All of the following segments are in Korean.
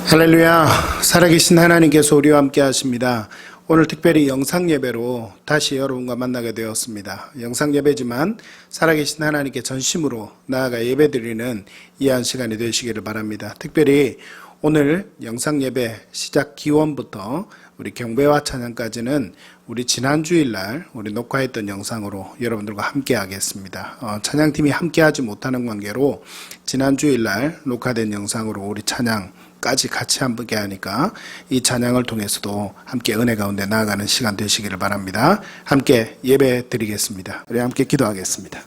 할렐루야. 살아계신 하나님께서 우리와 함께 하십니다. 오늘 특별히 영상예배로 다시 여러분과 만나게 되었습니다. 영상예배지만 살아계신 하나님께 전심으로 나아가 예배드리는 이한 시간이 되시기를 바랍니다. 특별히 오늘 영상예배 시작 기원부터 우리 경배와 찬양까지는 우리 지난 주일날 우리 녹화했던 영상으로 여러분들과 함께 하겠습니다. 찬양팀이 함께 하지 못하는 관계로 지난 주일날 녹화된 영상으로 우리 찬양까지 같이 함께 하니까 이 찬양을 통해서도 함께 은혜 가운데 나아가는 시간 되시기를 바랍니다. 함께 예배 드리겠습니다. 우리 함께 기도하겠습니다.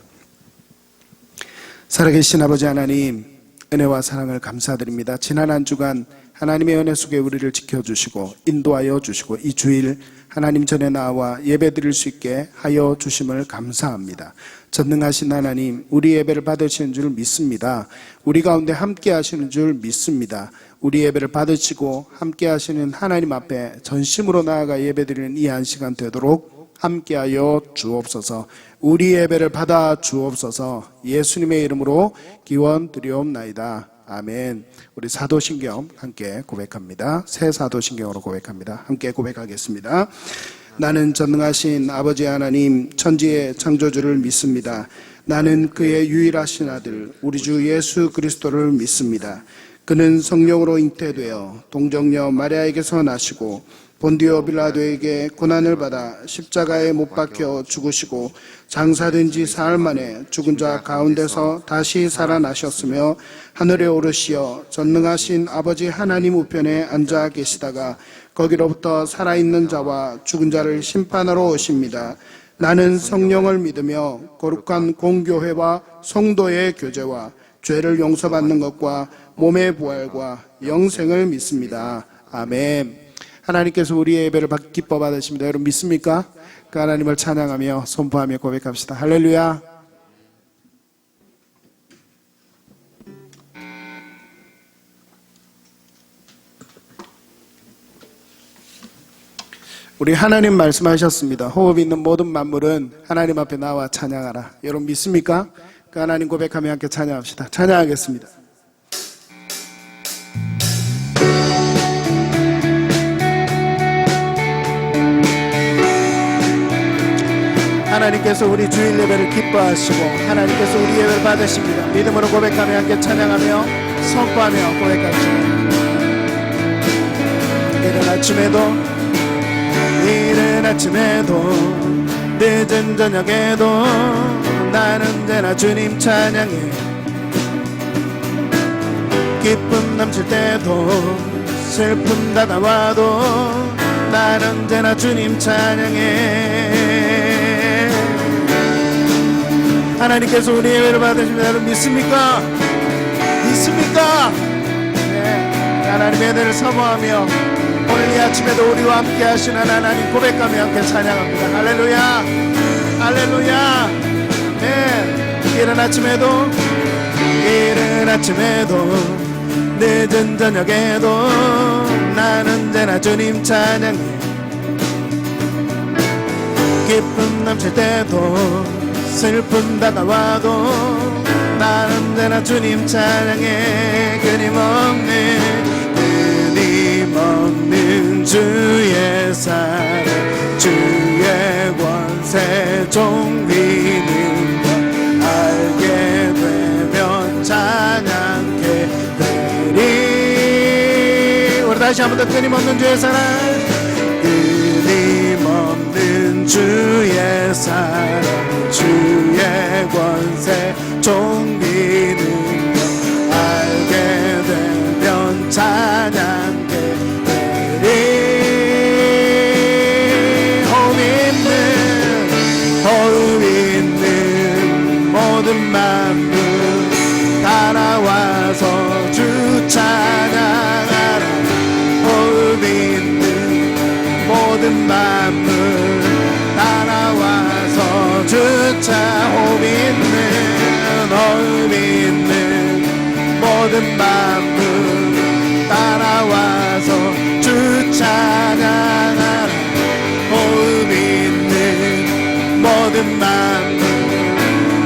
살아계신 아버지 하나님, 은혜와 사랑을 감사드립니다. 지난 한 주간 하나님의 은혜 속에 우리를 지켜주시고 인도하여 주시고 이 주일 하나님 전에 나와 예배 드릴 수 있게 하여 주심을 감사합니다. 전능하신 하나님, 우리 예배를 받으시는 줄 믿습니다. 우리 가운데 함께 하시는 줄 믿습니다. 우리 예배를 받으시고 함께 하시는 하나님 앞에 전심으로 나아가 예배 드리는 이 한 시간 되도록 함께하여 주옵소서. 우리 예배를 받아 주옵소서. 예수님의 이름으로 기원 드리옵나이다. 아멘. 우리 사도신경 함께 고백합니다. 새 사도신경으로 고백합니다. 함께 고백하겠습니다. 나는 전능하신 아버지 하나님, 천지의 창조주를 믿습니다. 나는 그의 유일하신 아들 우리 주 예수 그리스도를 믿습니다. 그는 성령으로 잉태되어 동정녀 마리아에게서 나시고 본디오 빌라도에게 고난을 받아 십자가에 못 박혀 죽으시고 장사된 지 사흘 만에 죽은 자 가운데서 다시 살아나셨으며 하늘에 오르시어 전능하신 아버지 하나님 우편에 앉아 계시다가 거기로부터 살아있는 자와 죽은 자를 심판하러 오십니다. 나는 성령을 믿으며 거룩한 공교회와 성도의 교제와 죄를 용서받는 것과 몸의 부활과 영생을 믿습니다. 아멘. 하나님께서 우리의 예배를 기뻐 받으십니다. 여러분 믿습니까? 그 하나님을 찬양하며 선포하며 고백합시다. 할렐루야. 우리 하나님 말씀하셨습니다. 호흡 있는 모든 만물은 하나님 앞에 나와 찬양하라. 여러분 믿습니까? 그 하나님 고백하며 함께 찬양합시다. 찬양하겠습니다. 하나님께서 우리 주일 예배를 기뻐하시고 하나님께서 우리 예배를 받으십니다. 믿음으로 고백하며 함께 찬양하며 선포하며 고백합시다. 이른 아침에도 늦은 저녁에도 나는 언제나 주님 찬양해. 기쁨 넘칠 때도 슬픔 다가와도 나는 언제나 주님 찬양해. 하나님께서 우리 예배를 받으십니다. 여러분 믿습니까? 믿습니까? 네. 하나님의 은혜를 사모하며 오늘 이 아침에도 우리와 함께 하시는 하나님 고백하며 함께 찬양합니다. 할렐루야. 할렐루야. 네. 이른 아침에도 늦은 저녁에도 나는 언제나 주님 찬양해. 기쁨 넘칠 때도 슬픔 다가와도 나는 언제나 주님 찬양해. 끊임없는 주의 사랑, 주의 권세 종기는 것 알게 되면 찬양케 되리. 우리 다시 한번 더 끊임없는 주의 사랑, 끊임없는 주의 사랑, 주의 권세 종기는 것 알게 되면 찬양케 되리. 호흡 있는 모든 만물 따라와서 주 찬양하라. 호흡 있는 모든 만물 따라와서 주 호흡 있는 모든 만물 따라와서 주 찬양하라. 호흡 있는 모든 만물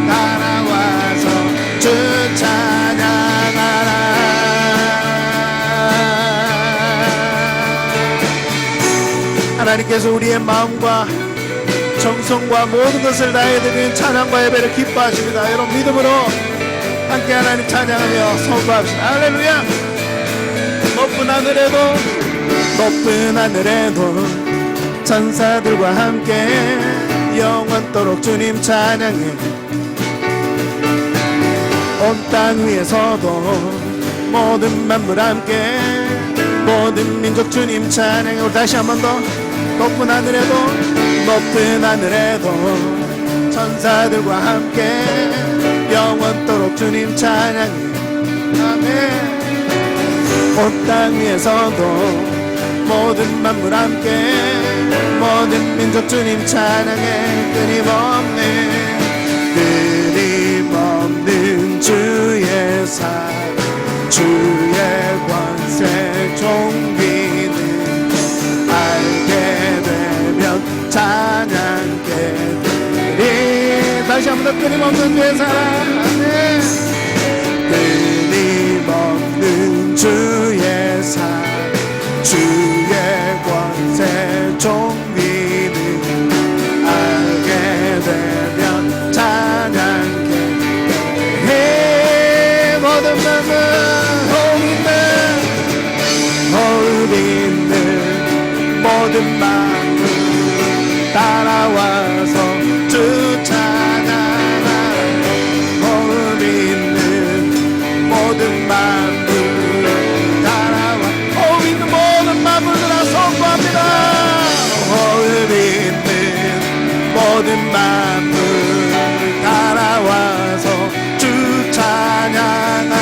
따라와서 주 찬양하라. 하나님께서 우리의 마음과 정성과 모든 것을 다해 드리는 찬양과 예배를 기뻐하십니다. 여러분 믿음으로 함께 하나님 찬양하며 선포합시다. 할렐루야. 높은 하늘에도 천사들과 함께 영원토록 주님 찬양해. 온 땅 위에서도 모든 만물 함께 모든 민족 주님 찬양해. 우리 다시 한 번 더. 높은 하늘에도 천사들과 함께 영원토록 주님 찬양해. 아멘. 온 땅 위에서도 모든 만물 함께 모든 민족 주님 찬양해. 끊임없는 주의 사랑 주의 권세 종기는 알게 되면 찬양게 되리. 다시 한 번 더. 끊임없는 주의 사랑. 아멘. 끊임없는 주의 사랑 주의 권세 종기는 알게 되면 찬양게 해. 모든 맘은 호흡 있는 모든 맘은 따라와서 주 찬양하라. 호흡 있는 모든 맘은 선포합니다. 호흡 있는 모든 만물 따라와서 주 찬양하라.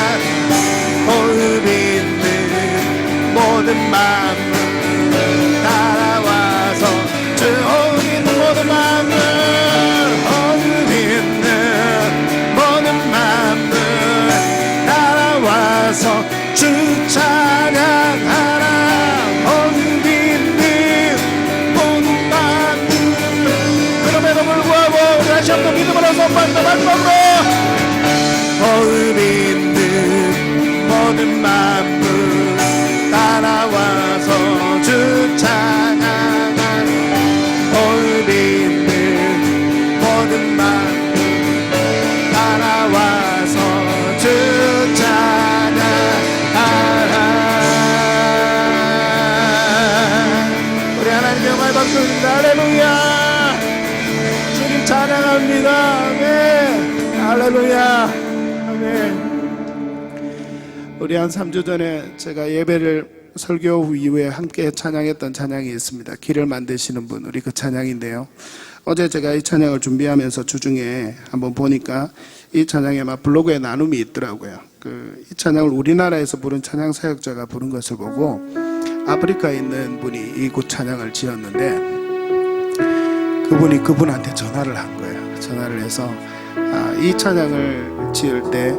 호흡 있는 모든 만물 따라와서 주 호흡 있는 모든 만물 호흡 있는 모든 만물 따라와서 주 찬양하라. 다시 한번 믿음으로 선포합니다. 마지막으로 호흡 있는 모든 만물 따라와서 주 찬양하라. 호흡 있는 모든 만물 따라와서 주 찬양하라. 우리 하나님의 영광을 받습니다. 할렐루야. 찬양합니다. 아멘. 할렐루야. 아멘. 우리 한 3주 전에 제가 예배를 설교 후 이후에 함께 찬양했던 찬양이 있습니다. 길을 만드시는 분, 우리 그 찬양인데요. 어제 제가 이 찬양을 준비하면서 주중에 한번 보니까 이 찬양에 막 블로그에 나눔이 있더라고요. 이 찬양을 우리나라에서 부른 찬양 사역자가 부른 것을 보고 아프리카에 있는 분이 이 곡 찬양을 지었는데 그분이 그분한테 전화를 한 거예요. 전화를 해서 이 찬양을 지을 때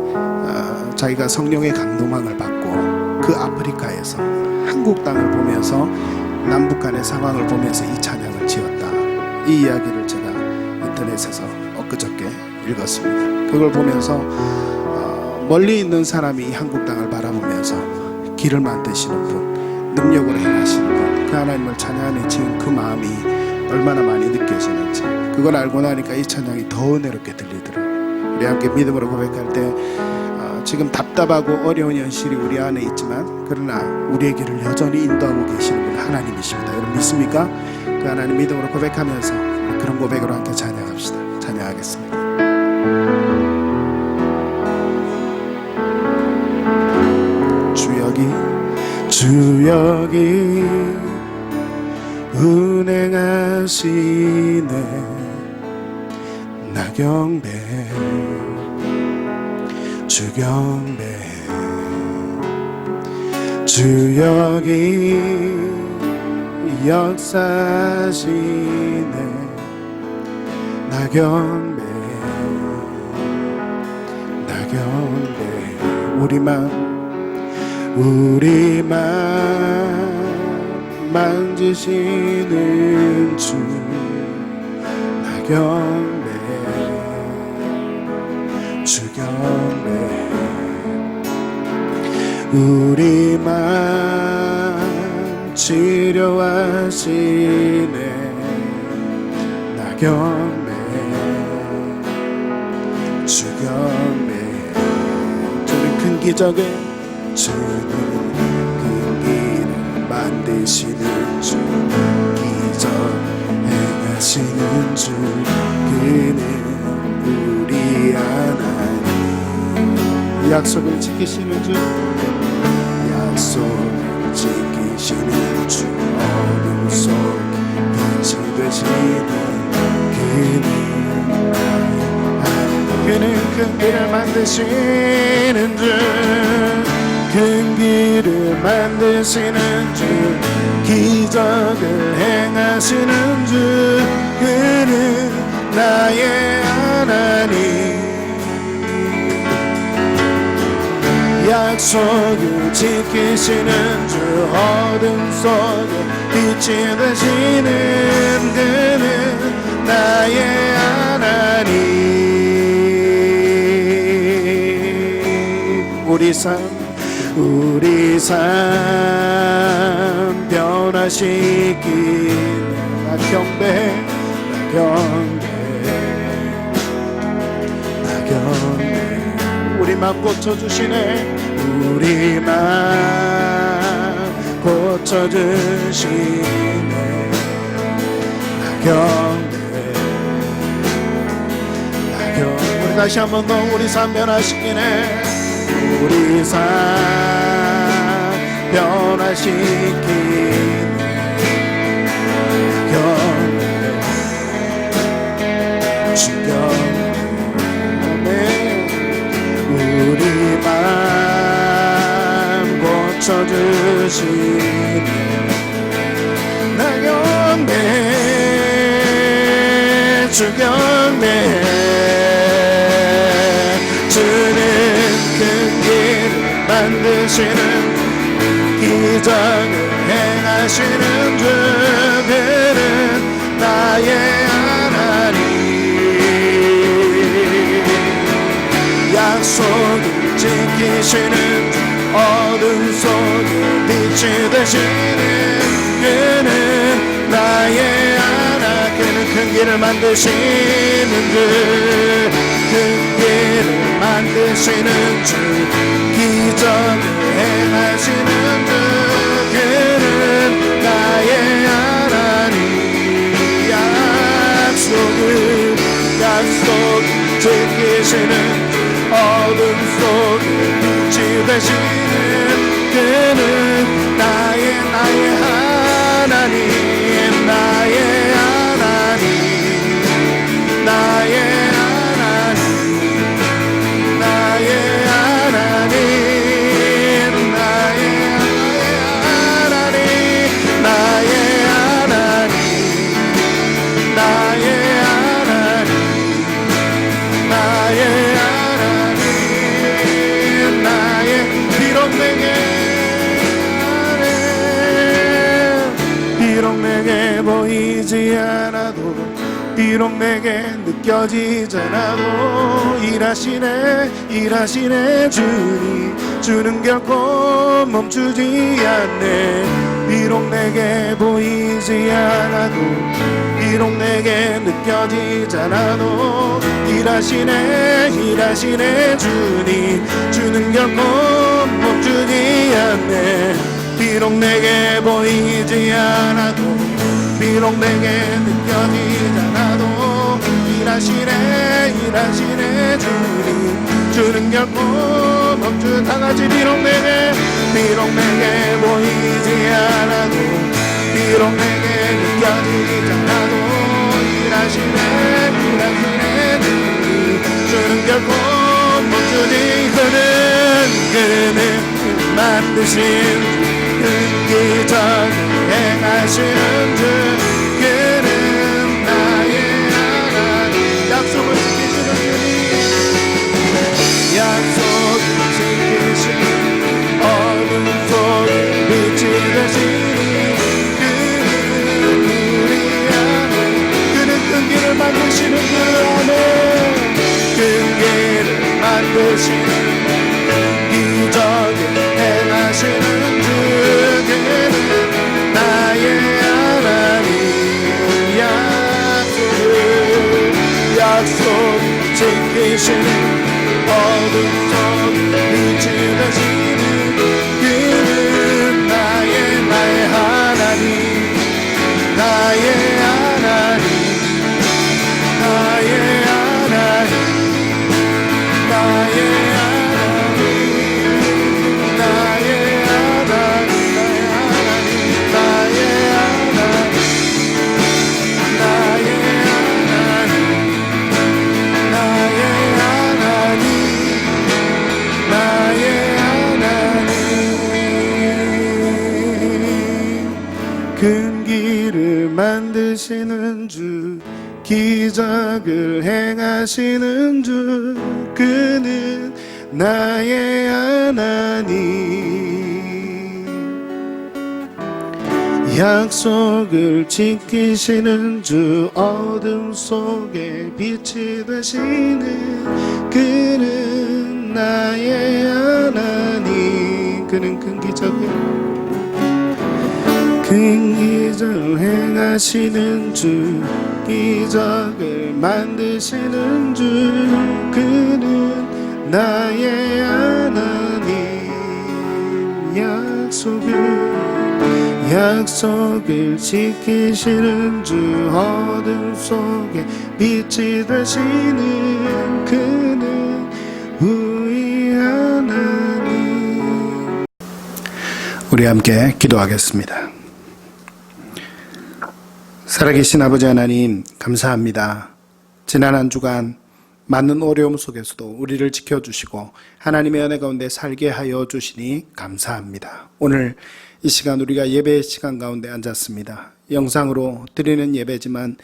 자기가 성령의 강동함을 받고 그 아프리카에서 한국 땅을 보면서 남북 간의 상황을 보면서 이 찬양을 지었다. 이 이야기를 제가 인터넷에서 엊그저께 읽었습니다. 그걸 보면서 멀리 있는 사람이 한국 땅을 바라보면서 길을 만드시는 분, 능력으로 행하시는 분, 그 하나님을 찬양하는 지금 그 마음이 얼마나 많이 느껴지는지 그걸 알고 나니까 이 찬양이 더 은혜롭게 들리더라고요. 우리 함께 믿음으로 고백할 때 지금 답답하고 어려운 현실이 우리 안에 있지만 그러나 우리의 길을 여전히 인도하고 계시는 분 하나님이십니다. 여러분 믿습니까? 그 하나님 믿음으로 고백하면서 그런 고백으로 함께 찬양합시다. 찬양하겠습니다. 주 여기 운행하시네. 나 경배 주 경배 주 여기 역사하시네. 나 경배 나 경배 우리만 만지시는 주 나 경배 주 경배 우리만 치료하시네. 나경매 주경매 주는 큰 기적을, 주는 큰 길을 만드시는 주, 기적 행하시는 주, 그는 우리 하나님. 약속을 지키시는 주, 약속을 지키시는 주, 어둠 속 빛이 되시는 그는 큰 길을 만드시는 주, 큰 길을 만드시는 주, 기적을 행하시는 주, 그는 나의 하나님. 약속을 지키시는 주, 어둠 속에 빛이 되시는 그는 나의 하나님. 우리 삶 변화시키는 나경배 우리 맘 고쳐주시네. 우리 맘 고쳐주시네. 우리 다시 한 번 더 우리 삶 변화시키네. 우리 삶 변화시키네. 우리 맘 고쳐주시네. 나경배 주경배 주는 큰 길을 만드시는, 기적을 행하시는 주, 그는 나의 하나님. 약속을 지키시는 주, 어둠 속에 빛이 되시는 그는 나의 하나. 그는 큰 길을 만드시는 주, 큰 길을 만드시는 주, 기적을 행하시는 주, 그는 나의 하나님. 약속을 지키시는, 어둠 속에 빛이 되시는 그는 나의 하나님. 나의 하나님. 나의 하나님. 나의 하나님. 나의 하나님. 나의 하나님. 나의 하나님. 나의 비록 내게 보이지 않아도, 비록 내게 느껴지지 않아도, 일하시네 주는 결코 멈추지 않네. 비록 내게 보이지 않아도, 비록 내게 느껴지지 않아도, 일하시네 주는 결코 멈추지 않네. 비록 내게 보이지 않아도, 비록 내게 느껴지지 않아도, 일하시네 주는 결코 멈추. 다같이 비록 내게 보이지 않아도, 비록 내게 느껴지지 않아도, 일하시네 주는 결코 멈추지. 그는 만드신 큰 기적을 행하시는 주, 그는 나의 하나님. 약속을 지키시는 주님, 약속을 지키시는, 어둠 속에 빛이 되시니 그는 우리 안에. 그는 큰 길을 만드시는 주 안에, 큰 길을 만드시는, 기적을 행하시는 주, 그는 어둠 속 빛이 되시는 그는 나의 하나님, 나의 하나님, 나의 하나님, 나의 하나님, 나의 하나님, 나의 하나님, 나의 하나님, 나의 하나님, 나의 하나님. 큰 길을 만드시는 주, 기적을 행하시는 주, 그는 나의 하나님. 약속을 지키시는 주, 어둠 속에 빛이 되시는 그는 나의 하나님. 그는 큰 기적을 행하시는 주, 기적을 만드시는 주, 그는 나의 하나님. 약속을 지키시는 주, 어둠 속에 빛이 되시는 그는 우리 하나님. 우리 함께 기도하겠습니다. 살아계신 아버지 하나님, 감사합니다. 지난 한 주간 많은 어려움 속에서도 우리를 지켜주시고 하나님의 은혜 가운데 살게 하여 주시니 감사합니다. 오늘 이 시간 우리가 예배의 시간 가운데 앉았습니다. 영상으로 드리는 예배지만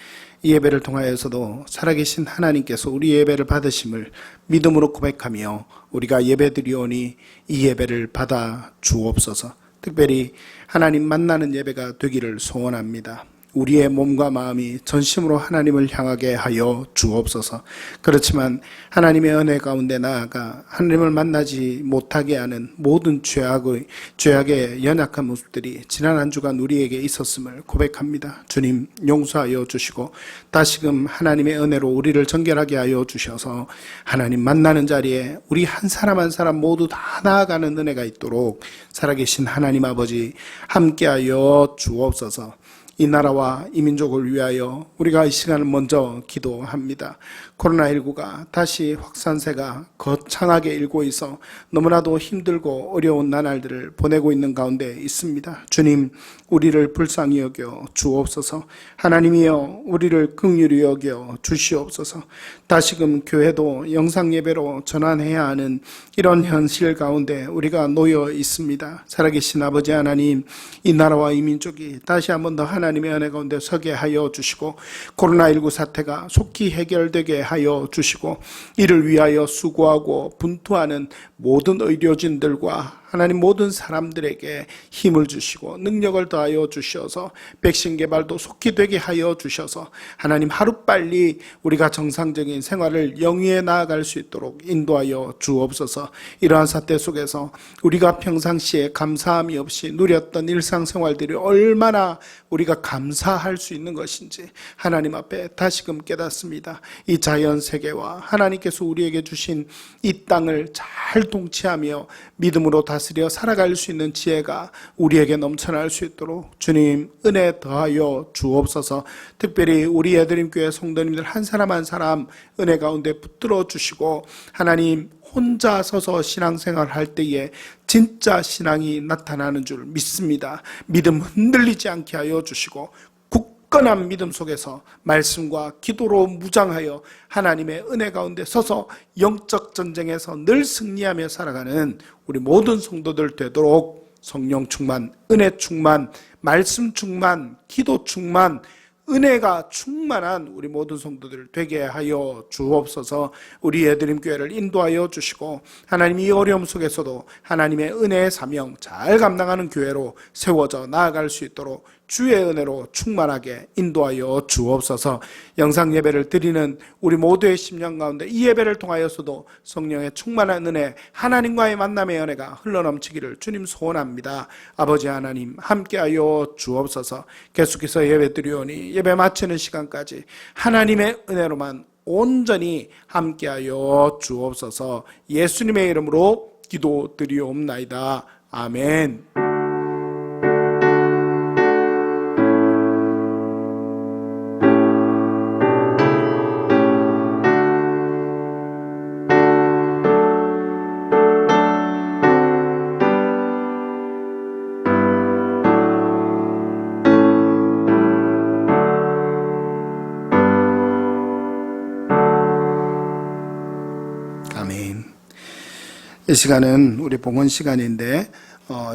이 예배를 통하여서도 살아계신 하나님께서 우리 예배를 받으심을 믿음으로 고백하며 우리가 예배드리오니 이 예배를 받아 주옵소서. 특별히 하나님 만나는 예배가 되기를 소원합니다. 우리의 몸과 마음이 전심으로 하나님을 향하게 하여 주옵소서. 그렇지만 하나님의 은혜 가운데 나아가 하나님을 만나지 못하게 하는 모든 죄악의 연약한 모습들이 지난 한 주간 우리에게 있었음을 고백합니다. 주님, 용서하여 주시고 다시금 하나님의 은혜로 우리를 정결하게 하여 주셔서 하나님 만나는 자리에 우리 한 사람 한 사람 모두 다 나아가는 은혜가 있도록 살아계신 하나님 아버지 함께하여 주옵소서. 이 나라와 이 민족을 위하여 우리가 이 시간을 먼저 기도합니다. 코로나19가 다시 확산세가 거창하게 일고 있어 너무나도 힘들고 어려운 나날들을 보내고 있는 가운데 있습니다. 주님, 우리를 불쌍히 여겨 주옵소서. 하나님이여, 우리를 긍휼히 여겨 주시옵소서. 다시금 교회도 영상예배로 전환해야 하는 이런 현실 가운데 우리가 놓여 있습니다. 살아계신 아버지 하나님, 이 나라와 이 민족이 다시 한 번 더 하나님의 은혜 가운데 서게 하여 주시고 코로나19 사태가 속히 해결되게 하여 주시고 이를 위하여 수고하고 분투하는 모든 의료진들과 하나님 모든 사람들에게 힘을 주시고 능력을 더하여 주셔서 백신 개발도 속히 되게 하여 주셔서 하나님 하루빨리 우리가 정상적인 생활을 영위해 나아갈 수 있도록 인도하여 주옵소서. 이러한 사태 속에서 우리가 평상시에 감사함이 없이 누렸던 일상생활들이 얼마나 우리가 감사할 수 있는 것인지 하나님 앞에 다시금 깨닫습니다. 이 자연세계와 하나님께서 우리에게 주신 이 땅을 잘 통치하며 믿음으로 다스려 살아갈 수 있는 지혜가 우리에게 넘쳐날 수 있도록 주님 은혜 더하여 주옵소서. 특별히 우리 애드림교회 성도님들 한 사람 한 사람 은혜 가운데 붙들어 주시고 하나님 혼자 서서 신앙생활 할 때에 진짜 신앙이 나타나는 줄 믿습니다. 믿음 흔들리지 않게 하여 주시고 굳건한 믿음 속에서 말씀과 기도로 무장하여 하나님의 은혜 가운데 서서 영적 전쟁에서 늘 승리하며 살아가는 우리 모든 성도들 되도록 성령 충만, 은혜 충만, 말씀 충만, 기도 충만, 은혜가 충만한 우리 모든 성도들 되게 하여 주옵소서. 우리 애드림교회를 인도하여 주시고 하나님 이 어려움 속에서도 하나님의 은혜의 사명 잘 감당하는 교회로 세워져 나아갈 수 있도록 주의 은혜로 충만하게 인도하여 주옵소서. 영상 예배를 드리는 우리 모두의 심령 가운데 이 예배를 통하여서도 성령의 충만한 은혜, 하나님과의 만남의 은혜가 흘러넘치기를 주님 소원합니다. 아버지 하나님 함께하여 주옵소서. 계속해서 예배 드리오니 예배 마치는 시간까지 하나님의 은혜로만 온전히 함께하여 주옵소서. 예수님의 이름으로 기도드리옵나이다. 아멘. 이 시간은 우리 봉헌 시간인데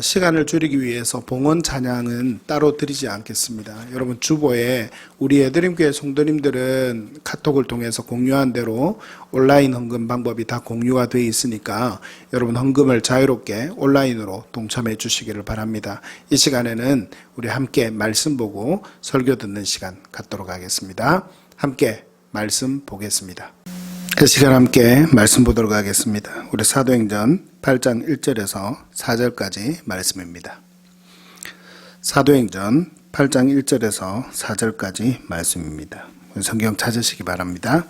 시간을 줄이기 위해서 봉헌 찬양은 따로 드리지 않겠습니다. 여러분 주보에 우리 애드림교회 성도님들은 카톡을 통해서 공유한 대로 온라인 헌금 방법이 다 공유가 되어 있으니까 여러분 헌금을 자유롭게 온라인으로 동참해 주시기를 바랍니다. 이 시간에는 우리 함께 말씀 보고 설교 듣는 시간 갖도록 하겠습니다. 함께 말씀 보겠습니다. 이 시간 함께 말씀 보도록 하겠습니다. 우리 사도행전 8장 1절에서 4절까지 말씀입니다. 사도행전 8장 1절에서 4절까지 말씀입니다. 성경 찾으시기 바랍니다.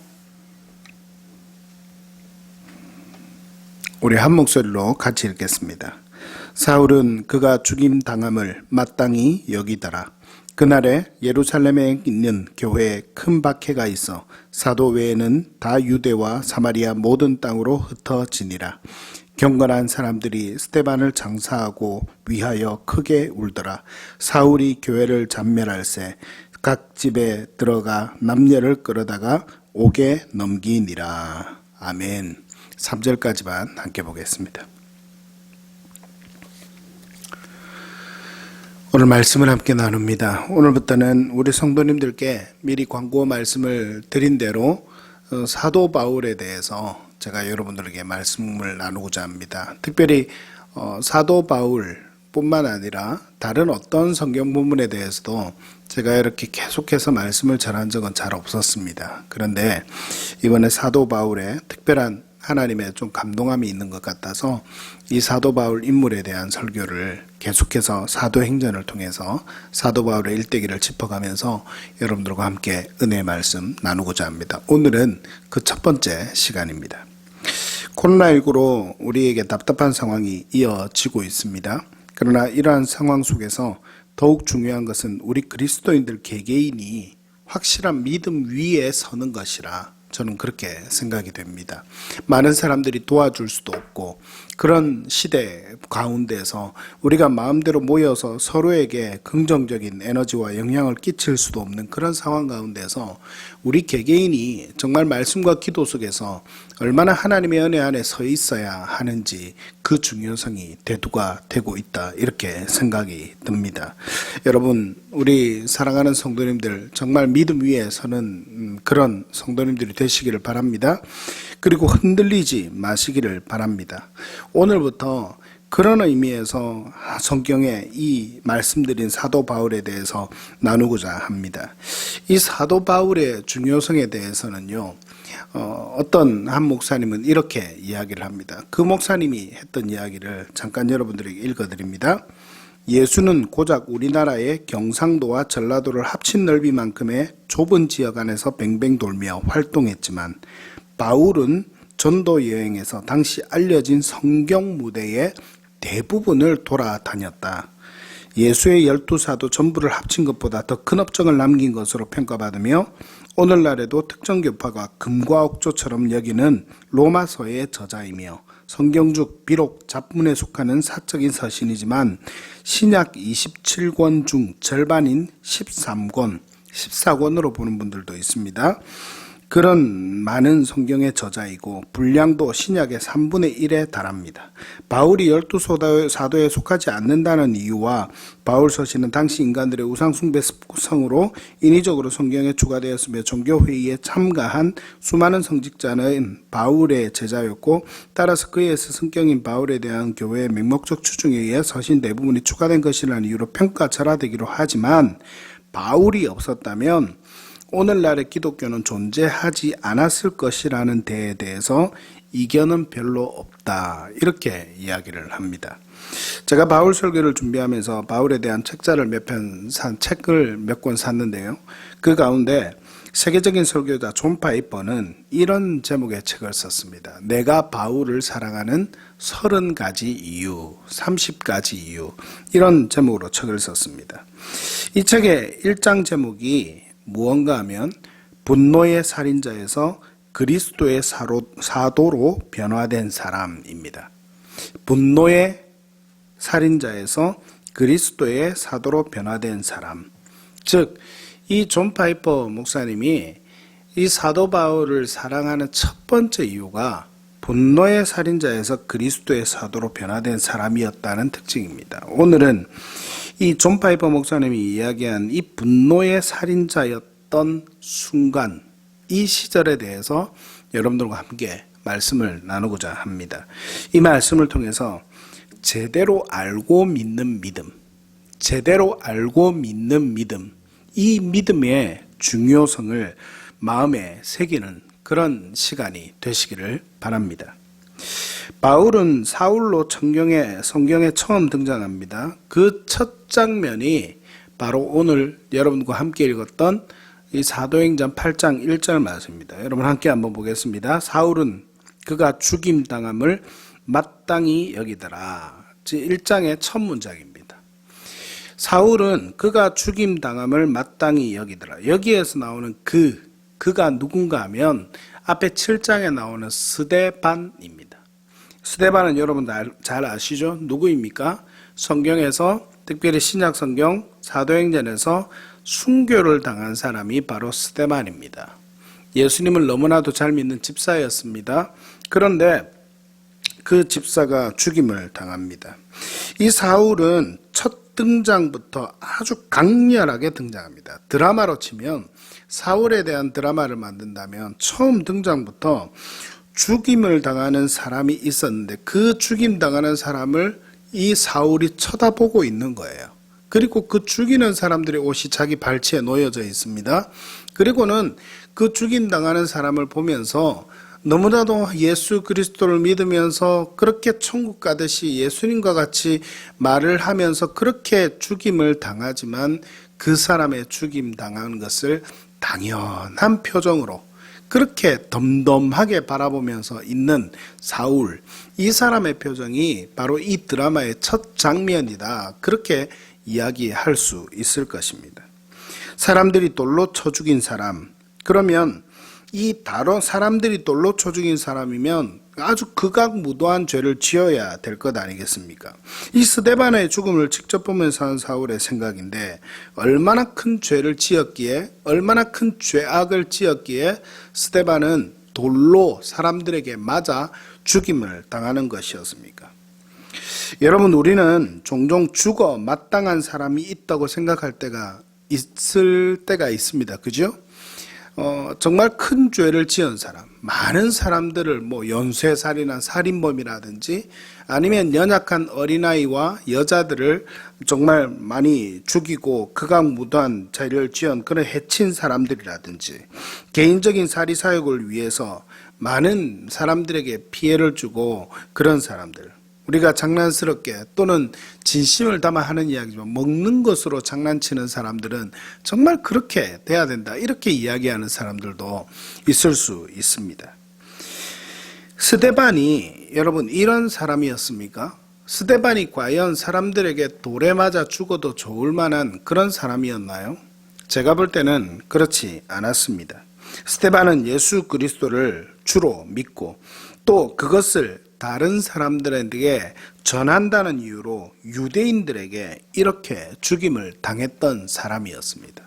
우리 한 목소리로 같이 읽겠습니다. 사울은 그가 죽임 당함을 마땅히 여기더라. 그날에 예루살렘에 있는 교회에 큰 박해가 있어 사도 외에는 다 유대와 사마리아 모든 땅으로 흩어지니라. 경건한 사람들이 스데반을 장사하고 위하여 크게 울더라. 사울이 교회를 잔멸할새 각 집에 들어가 남녀를 끌어다가 옥에 넘기니라. 아멘. 3절까지만 함께 보겠습니다. 오늘 말씀을 함께 나눕니다. 오늘부터는 우리 성도님들께 미리 광고 말씀을 드린 대로 사도 바울에 대해서 제가 여러분들에게 말씀을 나누고자 합니다. 특별히 사도 바울뿐만 아니라 다른 어떤 성경 부분에 대해서도 제가 이렇게 계속해서 말씀을 전한 적은 잘 없었습니다. 그런데 이번에 사도 바울의 특별한 하나님의 좀 감동함이 있는 것 같아서 이 사도 바울 인물에 대한 설교를 계속해서 사도행전을 통해서 사도 바울의 일대기를 짚어가면서 여러분들과 함께 은혜의 말씀 나누고자 합니다. 오늘은 그 첫 번째 시간입니다. 코로나19로 우리에게 답답한 상황이 이어지고 있습니다. 그러나 이러한 상황 속에서 더욱 중요한 것은 우리 그리스도인들 개개인이 확실한 믿음 위에 서는 것이라 저는 그렇게 생각이 됩니다. 많은 사람들이 도와줄 수도 없고 그런 시대 가운데서 우리가 마음대로 모여서 서로에게 긍정적인 에너지와 영향을 끼칠 수도 없는 그런 상황 가운데서 우리 개개인이 정말 말씀과 기도 속에서 얼마나 하나님의 은혜 안에 서 있어야 하는지 그 중요성이 대두가 되고 있다 이렇게 생각이 듭니다. 여러분 우리 사랑하는 성도님들 정말 믿음 위에 서는 그런 성도님들이 되시기를 바랍니다. 그리고 흔들리지 마시기를 바랍니다. 오늘부터 그런 의미에서 성경에 이 말씀드린 사도 바울에 대해서 나누고자 합니다. 이 사도 바울의 중요성에 대해서는요, 어떤 한 목사님은 이렇게 이야기를 합니다. 그 목사님이 했던 이야기를 잠깐 여러분들에게 읽어드립니다. 예수는 고작 우리나라의 경상도와 전라도를 합친 넓이만큼의 좁은 지역 안에서 뱅뱅 돌며 활동했지만 바울은 전도 여행에서 당시 알려진 성경 무대의 대부분을 돌아다녔다. 예수의 12사도 전부를 합친 것보다 더 큰 업적을 남긴 것으로 평가받으며 오늘날에도 특정 교파가 금과 옥조처럼 여기는 로마서의 저자이며 성경중 비록 잡문에 속하는 사적인 서신이지만 신약 27권 중 절반인 13권, 14권으로 보는 분들도 있습니다. 그런 많은 성경의 저자이고 분량도 신약의 3분의 1에 달합니다. 바울이 12사도에 속하지 않는다는 이유와 바울 서신은 당시 인간들의 우상숭배 습성으로 인위적으로 성경에 추가되었으며 종교회의에 참가한 수많은 성직자는 바울의 제자였고 따라서 그에서 성경인 바울에 대한 교회의 맹목적 추중에 의해 서신 대부분이 추가된 것이라는 이유로 평가절하되기로 하지만 바울이 없었다면 오늘날의 기독교는 존재하지 않았을 것이라는 데에 대해서 이견은 별로 없다 이렇게 이야기를 합니다. 제가 바울 설교를 준비하면서 바울에 대한 책을 몇 권 샀는데요. 그 가운데 세계적인 설교자 존 파이퍼는 이런 제목의 책을 썼습니다. 내가 바울을 사랑하는 30가지 이유, 30가지 이유, 이런 제목으로 책을 썼습니다. 이 책의 1장 제목이 무언가 하면 분노의 살인자에서 그리스도의 사도로 변화된 사람입니다. 분노의 살인자에서 그리스도의 사도로 변화된 사람. 즉, 이 존 파이퍼 목사님이 이 사도 바울을 사랑하는 첫 번째 이유가 분노의 살인자에서 그리스도의 사도로 변화된 사람이었다는 특징입니다. 오늘은 이 존 파이퍼 목사님이 이야기한 이 분노의 살인자였던 순간, 이 시절에 대해서 여러분들과 함께 말씀을 나누고자 합니다. 이 말씀을 통해서 제대로 알고 믿는 믿음, 제대로 알고 믿는 믿음, 이 믿음의 중요성을 마음에 새기는 그런 시간이 되시기를 바랍니다. 바울은 사울로 성경에 처음 등장합니다. 그 첫 장면이 바로 오늘 여러분과 함께 읽었던 이 사도행전 8장 1절 말씀입니다. 여러분 함께 한번 보겠습니다. 사울은 그가 죽임당함을 마땅히 여기더라. 1장의 첫 문장입니다. 사울은 그가 죽임당함을 마땅히 여기더라. 여기에서 나오는 그가 누군가 하면 앞에 7장에 나오는 스데반입니다. 스데반은 여러분 잘 아시죠? 누구입니까? 성경에서 특별히 신약성경 사도행전에서 순교를 당한 사람이 바로 스데반입니다. 예수님을 너무나도 잘 믿는 집사였습니다. 그런데 그 집사가 죽임을 당합니다. 이 사울은 첫 등장부터 아주 강렬하게 등장합니다. 드라마로 치면 사울에 대한 드라마를 만든다면 처음 등장부터 죽임을 당하는 사람이 있었는데 그 죽임 당하는 사람을 이 사울이 쳐다보고 있는 거예요. 그리고 그 죽이는 사람들의 옷이 자기 발치에 놓여져 있습니다. 그리고는 그 죽임 당하는 사람을 보면서 너무나도 예수 그리스도를 믿으면서 그렇게 천국 가듯이 예수님과 같이 말을 하면서 그렇게 죽임을 당하지만 그 사람의 죽임 당하는 것을 당연한 표정으로 그렇게 덤덤하게 바라보면서 있는 사울, 이 사람의 표정이 바로 이 드라마의 첫 장면이다. 그렇게 이야기할 수 있을 것입니다. 사람들이 돌로 쳐 죽인 사람, 그러면 사람들이 돌로 쳐 죽인 사람이면 아주 극악무도한 죄를 지어야 될 것 아니겠습니까? 이 스데반의 죽음을 직접 보면서 한 사울의 생각인데 얼마나 큰 죄를 지었기에, 얼마나 큰 죄악을 지었기에 스데반은 돌로 사람들에게 맞아 죽임을 당하는 것이었습니까? 여러분, 우리는 종종 죽어 마땅한 사람이 있다고 생각할 때가 있습니다. 그죠? 정말 큰 죄를 지은 사람, 많은 사람들을 연쇄살인한 살인범이라든지 아니면 연약한 어린아이와 여자들을 정말 많이 죽이고 극악무도한 죄를 지은 그런 해친 사람들이라든지 개인적인 사리사욕을 위해서 많은 사람들에게 피해를 주고 그런 사람들, 우리가 장난스럽게 또는 진심을 담아 하는 이야기지만 먹는 것으로 장난치는 사람들은 정말 그렇게 돼야 된다, 이렇게 이야기하는 사람들도 있을 수 있습니다. 스데반이 여러분 이런 사람이었습니까? 스데반이 과연 사람들에게 돌에 맞아 죽어도 좋을 만한 그런 사람이었나요? 제가 볼 때는 그렇지 않았습니다. 스데반은 예수 그리스도를 주로 믿고 또 그것을 다른 사람들에게 전한다는 이유로 유대인들에게 이렇게 죽임을 당했던 사람이었습니다.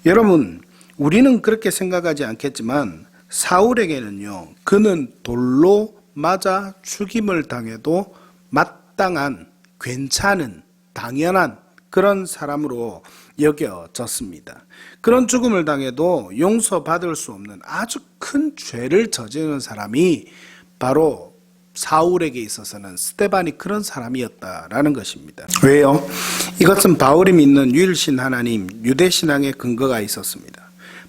여러분, 우리는 그렇게 생각하지 않겠지만 사울에게는요, 그는 돌로 맞아 죽임을 당해도 마땅한, 괜찮은, 당연한 그런 사람으로 여겨졌습니다. 그런 죽음을 당해도 용서받을 수 없는 아주 큰 죄를 저지르는 사람이 바로 사울에게 있어서는 스데반이 그런 사람이었다라는 것입니다. 왜요? 이것은 바울이 믿는 유일신 하나님, 유대신앙의 근거가 있었습니다.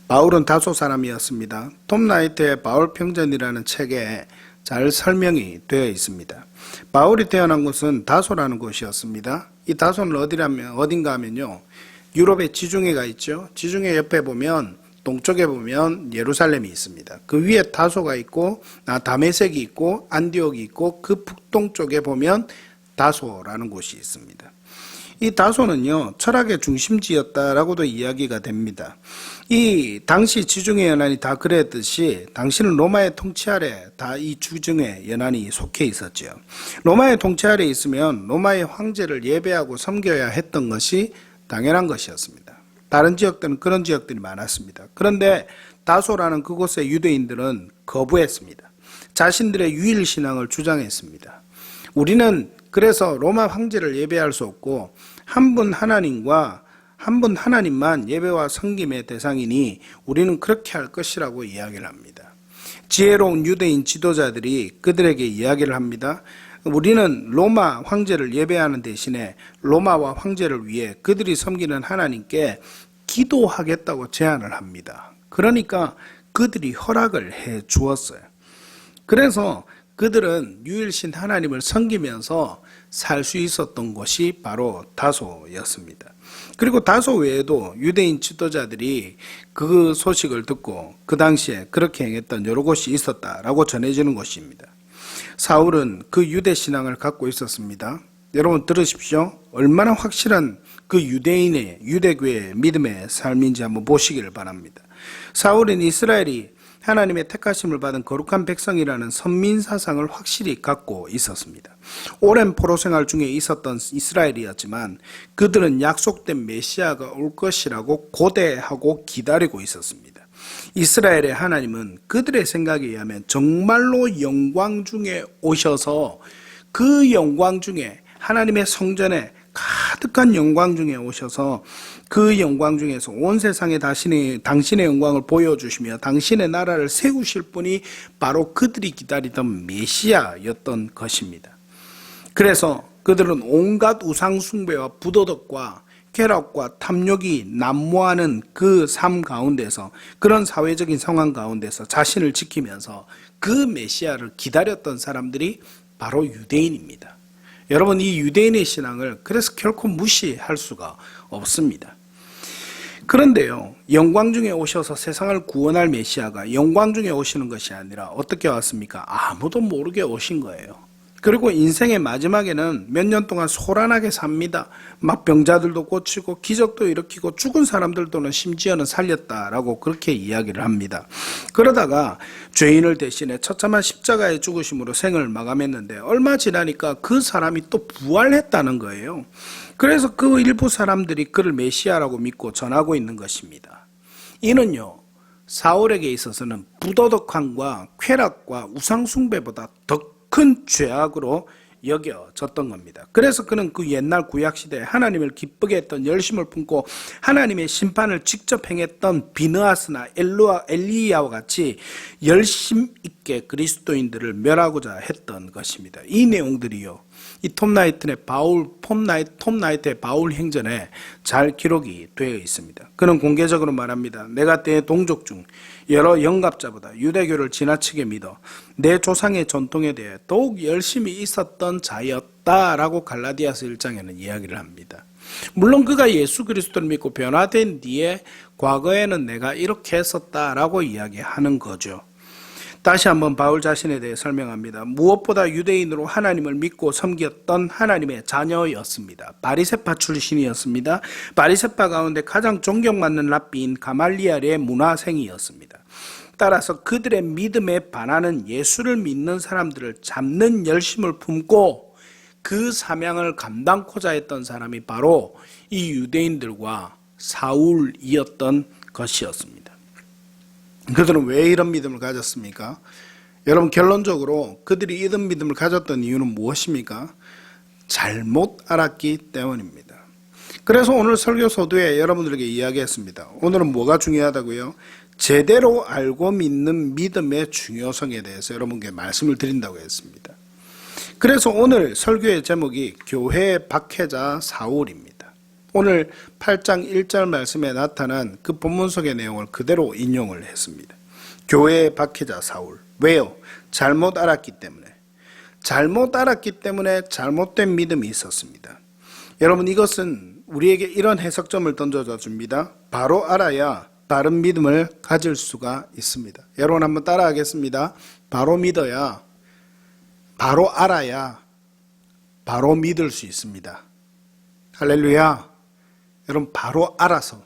바울은 다소 사람이었습니다. 톰 라이트의 바울평전이라는 책에 잘 설명이 되어 있습니다. 바울이 태어난 곳은 다소라는 곳이었습니다. 이 다소는 어딘가 하면요, 유럽의 지중해가 있죠. 지중해 옆에 보면 동쪽에 보면 예루살렘이 있습니다. 그 위에 다소가 있고 다메섹이 있고 안디옥이 있고 그 북동쪽에 보면 다소라는 곳이 있습니다. 이 다소는요, 철학의 중심지였다라고도 이야기가 됩니다. 이 당시 지중해 연안이 다 그랬듯이 당시는 로마의 통치 아래 다 이 지중해 연안이 속해 있었죠. 로마의 통치 아래 있으면 로마의 황제를 예배하고 섬겨야 했던 것이 당연한 것이었습니다. 다른 지역들은 그런 지역들이 많았습니다. 그런데 다소라는 그곳의 유대인들은 거부했습니다. 자신들의 유일신앙을 주장했습니다. 우리는 그래서 로마 황제를 예배할 수 없고 한 분 하나님만 예배와 섬김의 대상이니 우리는 그렇게 할 것이라고 이야기를 합니다. 지혜로운 유대인 지도자들이 그들에게 이야기를 합니다. 우리는 로마 황제를 예배하는 대신에 로마와 황제를 위해 그들이 섬기는 하나님께 기도하겠다고 제안을 합니다. 그러니까 그들이 허락을 해 주었어요. 그래서 그들은 유일신 하나님을 섬기면서 살 수 있었던 곳이 바로 다소였습니다. 그리고 다소 외에도 유대인 지도자들이 그 소식을 듣고 그 당시에 그렇게 행했던 여러 곳이 있었다라고 전해지는 것입니다. 사울은 그 유대 신앙을 갖고 있었습니다. 여러분 들으십시오. 얼마나 확실한 그 유대인의 유대교의 믿음의 삶인지 한번 보시기를 바랍니다. 사울은 이스라엘이 하나님의 택하심을 받은 거룩한 백성이라는 선민사상을 확실히 갖고 있었습니다. 오랜 포로 생활 중에 있었던 이스라엘이었지만 그들은 약속된 메시아가 올 것이라고 고대하고 기다리고 있었습니다. 이스라엘의 하나님은 그들의 생각에 의하면 정말로 영광 중에 오셔서 그 영광 중에 하나님의 성전에 가득한 영광 중에 오셔서 그 영광 중에서 온 세상에 당신의 영광을 보여주시며 당신의 나라를 세우실 분이 바로 그들이 기다리던 메시아였던 것입니다. 그래서 그들은 온갖 우상숭배와 부도덕과 쾌락과 탐욕이 난무하는 그 삶 가운데서 그런 사회적인 상황 가운데서 자신을 지키면서 그 메시아를 기다렸던 사람들이 바로 유대인입니다. 여러분 이 유대인의 신앙을 그래서 결코 무시할 수가 없습니다. 그런데요, 영광 중에 오셔서 세상을 구원할 메시아가 영광 중에 오시는 것이 아니라 어떻게 왔습니까? 아무도 모르게 오신 거예요. 그리고 인생의 마지막에는 몇 년 동안 소란하게 삽니다. 막 병자들도 고치고 기적도 일으키고 죽은 사람들도는 심지어는 살렸다라고 그렇게 이야기를 합니다. 그러다가 죄인을 대신해 처참한 십자가의 죽으심으로 생을 마감했는데 얼마 지나니까 그 사람이 또 부활했다는 거예요. 그래서 그 일부 사람들이 그를 메시아라고 믿고 전하고 있는 것입니다. 이는요, 사울에게 있어서는 부도덕함과 쾌락과 우상숭배보다 더 큰 죄악으로 여겨졌던 겁니다. 그래서 그는 그 옛날 구약시대에 하나님을 기쁘게 했던 열심을 품고 하나님의 심판을 직접 행했던 비느하스나 엘리야와 같이 열심 있게 그리스도인들을 멸하고자 했던 것입니다. 이 내용들이요, 이 톰 나이트의 바울 행전에 잘 기록이 되어 있습니다. 그는 공개적으로 말합니다. 내가 내 동족 중 여러 영갑자보다 유대교를 지나치게 믿어 내 조상의 전통에 대해 더욱 열심히 있었던 자였다라고 갈라디아서 1장에는 이야기를 합니다. 물론 그가 예수 그리스도를 믿고 변화된 뒤에 과거에는 내가 이렇게 했었다라고 이야기하는 거죠. 다시 한번 바울 자신에 대해 설명합니다. 무엇보다 유대인으로 하나님을 믿고 섬겼던 하나님의 자녀였습니다. 바리새파 출신이었습니다. 바리새파 가운데 가장 존경받는 랍비인 가말리엘의 문화생이었습니다. 따라서 그들의 믿음에 반하는 예수를 믿는 사람들을 잡는 열심을 품고 그 사명을 감당코자 했던 사람이 바로 이 유대인들과 사울이었던 것이었습니다. 그들은 왜 이런 믿음을 가졌습니까? 여러분 결론적으로 그들이 이런 믿음을 가졌던 이유는 무엇입니까? 잘못 알았기 때문입니다. 그래서 오늘 설교 서두에 여러분들에게 이야기했습니다. 오늘은 뭐가 중요하다고요? 제대로 알고 믿는 믿음의 중요성에 대해서 여러분께 말씀을 드린다고 했습니다. 그래서 오늘 설교의 제목이 교회의 박해자 사울입니다. 오늘 8장 1절 말씀에 나타난 그 본문 속의 내용을 그대로 인용을 했습니다. 교회의 박해자 사울. 왜요? 잘못 알았기 때문에. 잘못 알았기 때문에 잘못된 믿음이 있었습니다. 여러분 이것은 우리에게 이런 해석점을 던져줘 줍니다. 바로 알아야 바른 믿음을 가질 수가 있습니다. 여러분 한번 따라하겠습니다. 바로 믿어야, 바로 알아야 바로 믿을 수 있습니다. 할렐루야. 여러분 바로 알아서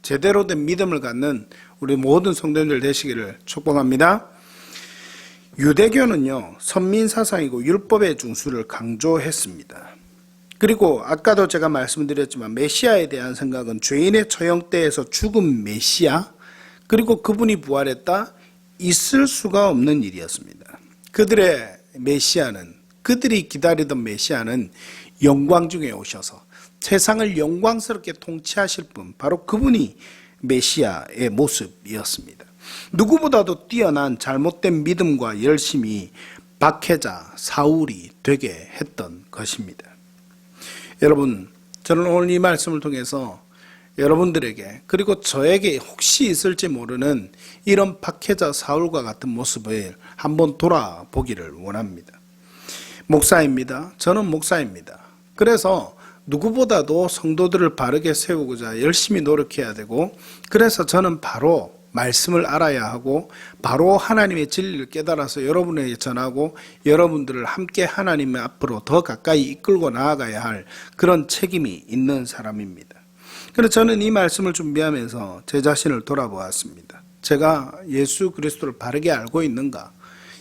제대로 된 믿음을 갖는 우리 모든 성도님들 되시기를 축복합니다. 유대교는요, 선민사상이고 율법의 중수를 강조했습니다. 그리고 아까도 제가 말씀드렸지만 메시아에 대한 생각은 죄인의 처형대에서 죽은 메시아, 그리고 그분이 부활했다, 있을 수가 없는 일이었습니다. 그들의 메시아는, 그들이 기다리던 메시아는 영광 중에 오셔서 세상을 영광스럽게 통치하실 분, 바로 그분이 메시아의 모습이었습니다. 누구보다도 뛰어난 잘못된 믿음과 열심이 박해자 사울이 되게 했던 것입니다. 여러분, 저는 오늘 이 말씀을 통해서 여러분들에게, 그리고 저에게 혹시 있을지 모르는 이런 박해자 사울과 같은 모습을 한번 돌아보기를 원합니다. 목사입니다. 저는 목사입니다. 그래서 누구보다도 성도들을 바르게 세우고자 열심히 노력해야 되고, 그래서 저는 바로 말씀을 알아야 하고 바로 하나님의 진리를 깨달아서 여러분에게 전하고 여러분들을 함께 하나님 앞으로 더 가까이 이끌고 나아가야 할 그런 책임이 있는 사람입니다. 그래서 저는 이 말씀을 준비하면서 제 자신을 돌아보았습니다. 제가 예수 그리스도를 바르게 알고 있는가?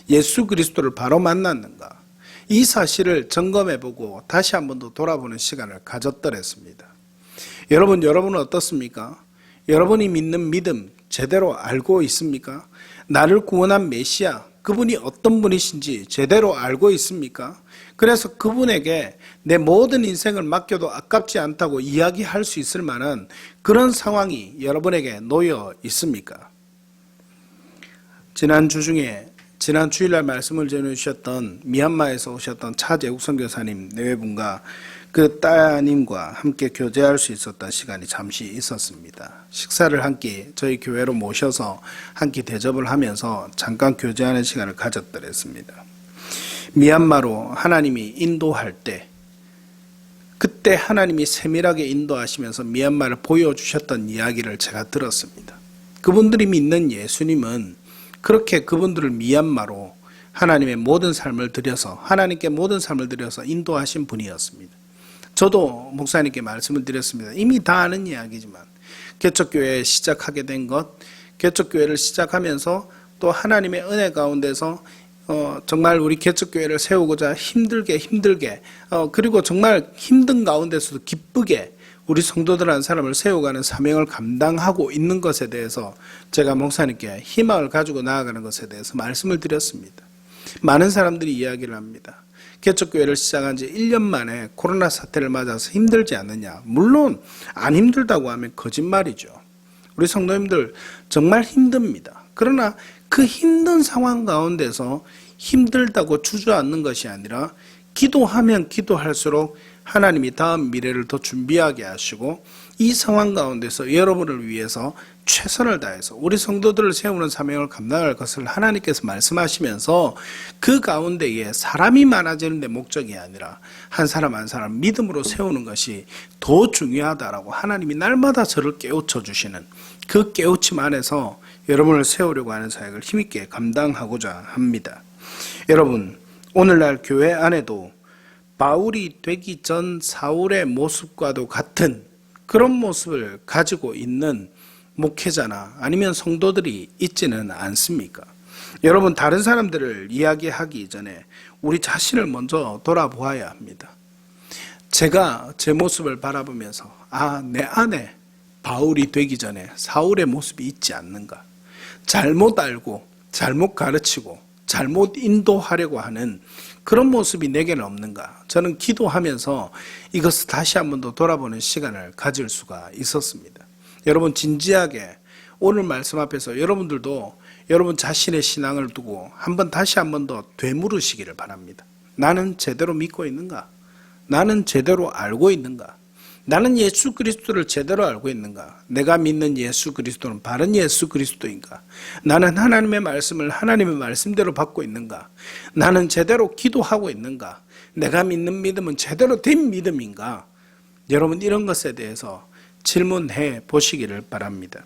예수 그리스도를 바로 만났는가? 이 사실을 점검해보고 다시 한 번 더 돌아보는 시간을 가졌더랬습니다. 여러분은 어떻습니까? 여러분이 믿는 믿음 제대로 알고 있습니까? 나를 구원한 메시아, 그분이 어떤 분이신지 제대로 알고 있습니까? 그래서 그분에게 내 모든 인생을 맡겨도 아깝지 않다고 이야기할 수 있을 만한 그런 상황이 여러분에게 놓여 있습니까? 지난 주일날 말씀을 전해주셨던 미얀마에서 오셨던 차재욱 선교사님 내외분과 그 따님과 함께 교제할 수 있었던 시간이 잠시 있었습니다. 식사를 한 끼 저희 교회로 모셔서 한 끼 대접을 하면서 잠깐 교제하는 시간을 가졌더랬습니다. 미얀마로 하나님이 인도할 때, 그때 하나님이 세밀하게 인도하시면서 미얀마를 보여주셨던 이야기를 제가 들었습니다. 그분들이 믿는 예수님은 그렇게 그분들을 미얀마로 하나님의 모든 삶을 들여서, 하나님께 모든 삶을 들여서 인도하신 분이었습니다. 저도 목사님께 말씀을 드렸습니다. 이미 다 아는 이야기지만 개척교회 시작하게 된 것, 개척교회를 시작하면서 또 하나님의 은혜 가운데서 정말 우리 개척교회를 세우고자 힘들게 그리고 정말 힘든 가운데서도 기쁘게 우리 성도들 한 사람을 세워가는 사명을 감당하고 있는 것에 대해서 제가 목사님께 희망을 가지고 나아가는 것에 대해서 말씀을 드렸습니다. 많은 사람들이 이야기를 합니다. 개척교회를 시작한 지 1년 만에 코로나 사태를 맞아서 힘들지 않느냐. 물론 안 힘들다고 하면 거짓말이죠. 우리 성도님들 정말 힘듭니다. 그러나 그 힘든 상황 가운데서 힘들다고 주저앉는 것이 아니라 기도하면 기도할수록 하나님이 다음 미래를 더 준비하게 하시고 이 상황 가운데서 여러분을 위해서 최선을 다해서 우리 성도들을 세우는 사명을 감당할 것을 하나님께서 말씀하시면서 그 가운데에 사람이 많아지는 데 목적이 아니라 한 사람 한 사람 믿음으로 세우는 것이 더 중요하다라고 하나님이 날마다 저를 깨우쳐 주시는 그 깨우침 안에서 여러분을 세우려고 하는 사역을 힘있게 감당하고자 합니다. 여러분, 오늘날 교회 안에도 바울이 되기 전 사울의 모습과도 같은 그런 모습을 가지고 있는 목회자나 아니면 성도들이 있지는 않습니까? 여러분, 다른 사람들을 이야기하기 전에 우리 자신을 먼저 돌아보아야 합니다. 제가 제 모습을 바라보면서 내 안에 바울이 되기 전에 사울의 모습이 있지 않는가? 잘못 알고 잘못 가르치고 잘못 인도하려고 하는 그런 모습이 내게는 없는가? 저는 기도하면서 이것을 다시 한 번 더 돌아보는 시간을 가질 수가 있었습니다. 여러분, 진지하게 오늘 말씀 앞에서 여러분들도 여러분 자신의 신앙을 두고 다시 한 번 더 되물으시기를 바랍니다. 나는 제대로 믿고 있는가? 나는 제대로 알고 있는가? 나는 예수 그리스도를 제대로 알고 있는가? 내가 믿는 예수 그리스도는 바른 예수 그리스도인가? 나는 하나님의 말씀을 하나님의 말씀대로 받고 있는가? 나는 제대로 기도하고 있는가? 내가 믿는 믿음은 제대로 된 믿음인가? 여러분, 이런 것에 대해서 질문해 보시기를 바랍니다.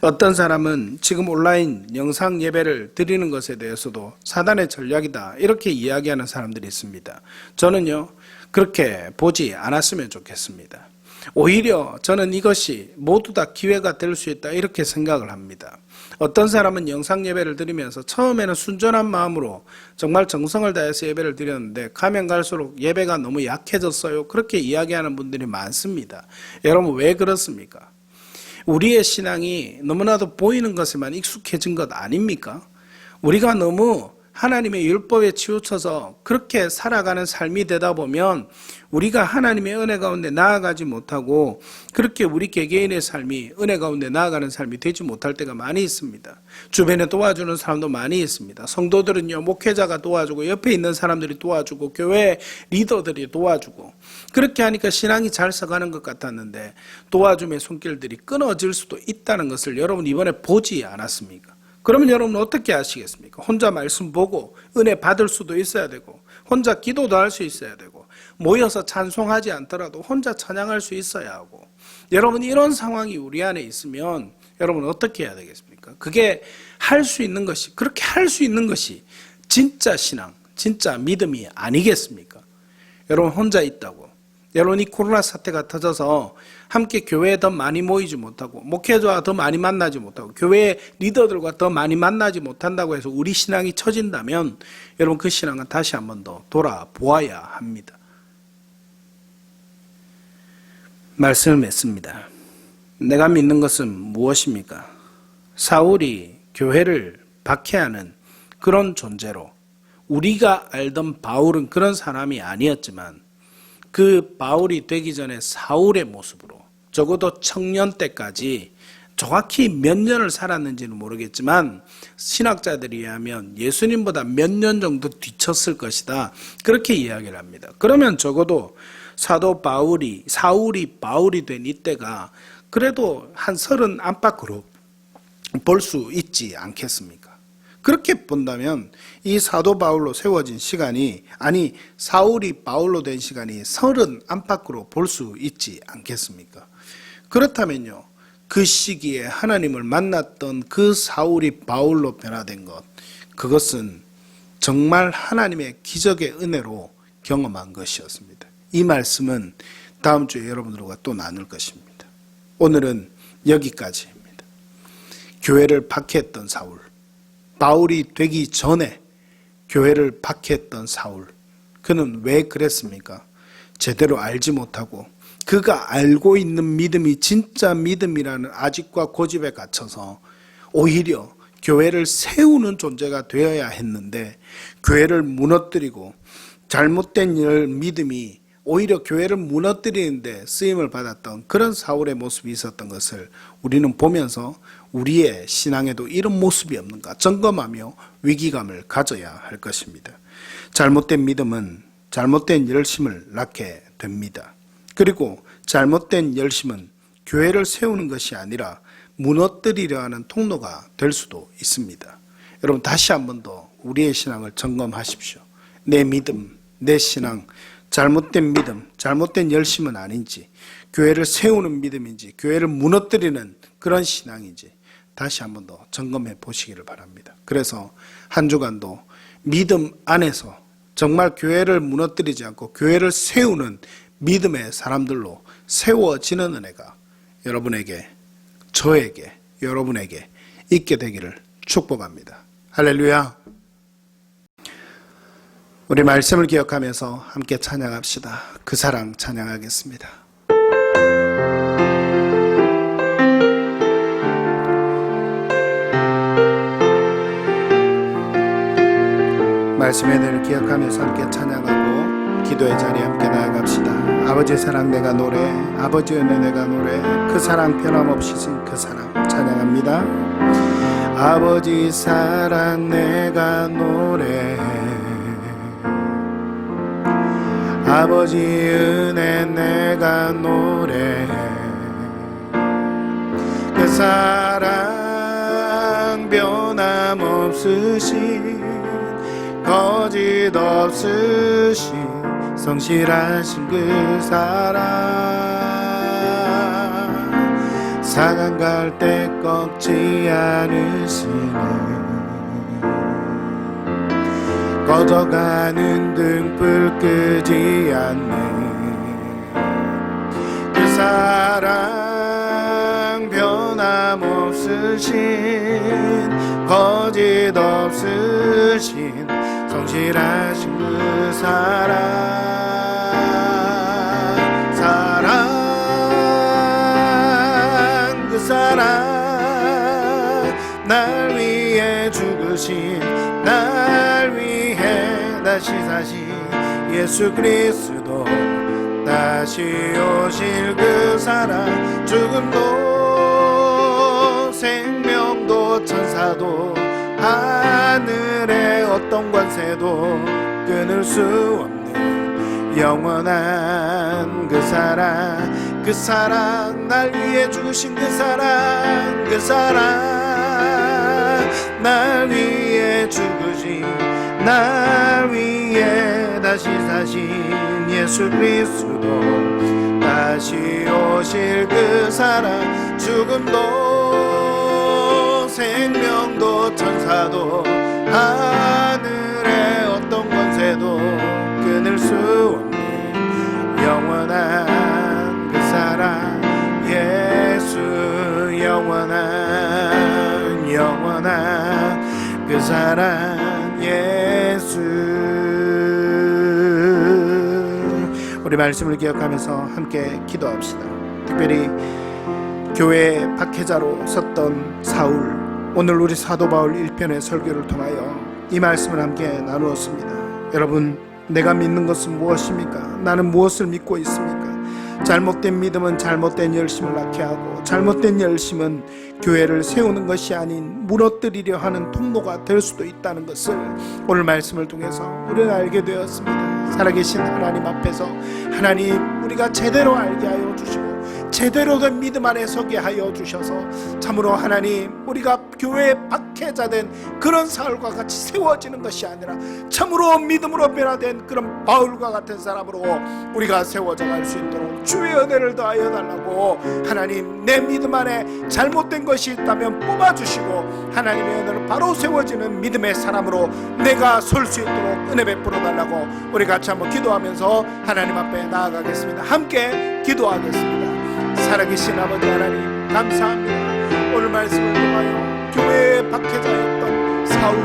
어떤 사람은 지금 온라인 영상 예배를 드리는 것에 대해서도 사단의 전략이다 이렇게 이야기하는 사람들이 있습니다. 저는요 그렇게 보지 않았으면 좋겠습니다. 오히려 저는 이것이 모두 다 기회가 될 수 있다 이렇게 생각을 합니다. 어떤 사람은 영상 예배를 드리면서 처음에는 순전한 마음으로 정말 정성을 다해서 예배를 드렸는데 가면 갈수록 예배가 너무 약해졌어요 그렇게 이야기하는 분들이 많습니다. 여러분 왜 그렇습니까? 우리의 신앙이 너무나도 보이는 것에만 익숙해진 것 아닙니까? 우리가 너무 하나님의 율법에 치우쳐서 그렇게 살아가는 삶이 되다 보면 우리가 하나님의 은혜 가운데 나아가지 못하고 그렇게 우리 개개인의 삶이 은혜 가운데 나아가는 삶이 되지 못할 때가 많이 있습니다. 주변에 도와주는 사람도 많이 있습니다. 성도들은요 목회자가 도와주고 옆에 있는 사람들이 도와주고 교회 리더들이 도와주고 그렇게 하니까 신앙이 잘 서가는 것 같았는데 도와줌의 손길들이 끊어질 수도 있다는 것을 여러분 이번에 보지 않았습니까? 그러면 여러분 어떻게 하시겠습니까? 혼자 말씀 보고 은혜 받을 수도 있어야 되고 혼자 기도도 할 수 있어야 되고 모여서 찬송하지 않더라도 혼자 찬양할 수 있어야 하고 여러분 이런 상황이 우리 안에 있으면 여러분 어떻게 해야 되겠습니까? 그게 할 수 있는 것이 그렇게 할 수 있는 것이 진짜 신앙, 진짜 믿음이 아니겠습니까? 여러분 혼자 있다고 여러분 이 코로나 사태가 터져서 함께 교회에 더 많이 모이지 못하고 목회자와 더 많이 만나지 못하고 교회 리더들과 더 많이 만나지 못한다고 해서 우리 신앙이 처진다면 여러분 그 신앙은 다시 한 번 더 돌아보아야 합니다. 말씀을 맺습니다. 내가 믿는 것은 무엇입니까? 사울이 교회를 박해하는 그런 존재로 우리가 알던 바울은 그런 사람이 아니었지만 그 바울이 되기 전에 사울의 모습으로 적어도 청년 때까지 정확히 몇 년을 살았는지는 모르겠지만 신학자들에 의하면 예수님보다 몇 년 정도 뒤쳤을 것이다 그렇게 이야기를 합니다. 그러면 적어도 사도 사울이 바울이 된 이때가 그래도 한 30 안팎으로 볼 수 있지 않겠습니까? 그렇게 본다면 이 사도 바울로 세워진 시간이 사울이 바울로 된 시간이 30 안팎으로 볼 수 있지 않겠습니까? 그렇다면요 그 시기에 하나님을 만났던 그 사울이 바울로 변화된 것 그것은 정말 하나님의 기적의 은혜로 경험한 것이었습니다. 이 말씀은 다음 주에 여러분들과 또 나눌 것입니다. 오늘은 여기까지입니다. 교회를 박해했던 사울 바울이 되기 전에 교회를 박해했던 사울 그는 왜 그랬습니까? 제대로 알지 못하고 그가 알고 있는 믿음이 진짜 믿음이라는 아직과 고집에 갇혀서 오히려 교회를 세우는 존재가 되어야 했는데 교회를 무너뜨리고 잘못된 믿음이 오히려 교회를 무너뜨리는데 쓰임을 받았던 그런 사울의 모습이 있었던 것을 우리는 보면서 우리의 신앙에도 이런 모습이 없는가 점검하며 위기감을 가져야 할 것입니다. 잘못된 믿음은 잘못된 열심을 낳게 됩니다. 그리고 잘못된 열심은 교회를 세우는 것이 아니라 무너뜨리려 하는 통로가 될 수도 있습니다. 여러분 다시 한 번 더 우리의 신앙을 점검하십시오. 내 믿음, 내 신앙 잘못된 믿음, 잘못된 열심은 아닌지 교회를 세우는 믿음인지 교회를 무너뜨리는 그런 신앙인지 다시 한 번 더 점검해 보시기를 바랍니다. 그래서 한 주간도 믿음 안에서 정말 교회를 무너뜨리지 않고 교회를 세우는 믿음의 사람들로 세워지는 은혜가 여러분에게, 저에게, 여러분에게 있게 되기를 축복합니다. 할렐루야. 우리 말씀을 기억하면서 함께 찬양합시다. 그 사랑 찬양하겠습니다. 말씀의 늘 기억하면서 함께 찬양하고 기도의 자리에 함께 나아갑시다. 아버지의 사랑 내가 노래, 아버지의 은혜 내가 노래, 그 사랑 변함없이신 그 사랑 찬양합니다. 아버지 사랑 내가 노래, 아버지 은혜 내가 노래, 그 사랑 변함없으신 거짓 없으신 성실하신 그 사랑, 사강 갈 때 꺾지 않으시네. 꺼져가는 등불 끄지 않네. 그 사랑 변함없으신 거짓 없으신 성실하신 그 그 사랑 날 위해 죽으신 날 위해 다시 사신 예수 그리스도 다시 오실 그 사랑 죽음도 생명도 천사도 하늘의 어떤 권세도 끊을 수 없는 영원한 그 사랑 날 위해 죽으신 그 사랑 날 위해 죽으신 날 위해 다시 사신 예수 그리스도 다시 오실 그 사랑 죽음도 생명도 천사도 하늘의 어떤 권세도 끊을 수 없는 영원한 그 사랑 예수 영원한 그 사랑 예수. 우리 말씀을 기억하면서 함께 기도합시다. 특별히 교회 박해자로 섰던 사울, 오늘 우리 사도 바울 1편의 설교를 통하여 이 말씀을 함께 나누었습니다. 여러분, 내가 믿는 것은 무엇입니까? 나는 무엇을 믿고 있습니까? 잘못된 믿음은 잘못된 열심을 낳게 하고, 잘못된 열심은 교회를 세우는 것이 아닌 무너뜨리려 하는 통로가 될 수도 있다는 것을 오늘 말씀을 통해서 우리가 알게 되었습니다. 살아계신 하나님 앞에서 하나님, 우리가 제대로 알게 하여 주시고 제대로 된 믿음 안에 서게 하여 주셔서 참으로 하나님, 우리가 교회의 박해자된 그런 사울과 같이 세워지는 것이 아니라 참으로 믿음으로 변화된 그런 바울과 같은 사람으로 우리가 세워져 갈 수 있도록 주의 은혜를 더하여 달라고, 하나님, 내 믿음 안에 잘못된 것이 있다면 뽑아주시고 하나님의 은혜로 바로 세워지는 믿음의 사람으로 내가 설 수 있도록 은혜 베풀어 달라고 우리 같이 한번 기도하면서 하나님 앞에 나아가겠습니다. 함께 기도하겠습니다. 살아계신 아버지 하나님, 감사합니다. 오늘 말씀을 통하여 교회의 박해자였던 사울,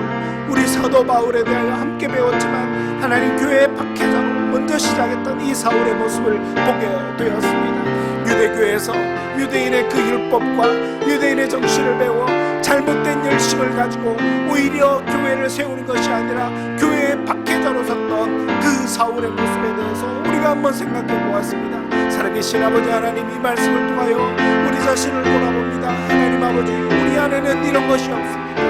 우리 사도 바울에 대하여 함께 배웠지만 하나님, 교회의 박해자로 먼저 시작했던 이 사울의 모습을 보게 되었습니다. 유대교에서 유대인의 그 율법과 유대인의 정신을 배워 잘못된 열심을 가지고 오히려 교회를 세우는 것이 아니라 교회의 박해자로 섰던 그 사울의 모습에 대해서 우리가 한번 생각해 보았습니다. 살아계신 아버지 하나님, 이 말씀을 통하여 우리 자신을 돌아봅니다. 하나님 아버지, 우리 안에는 이런 것이 없습니다.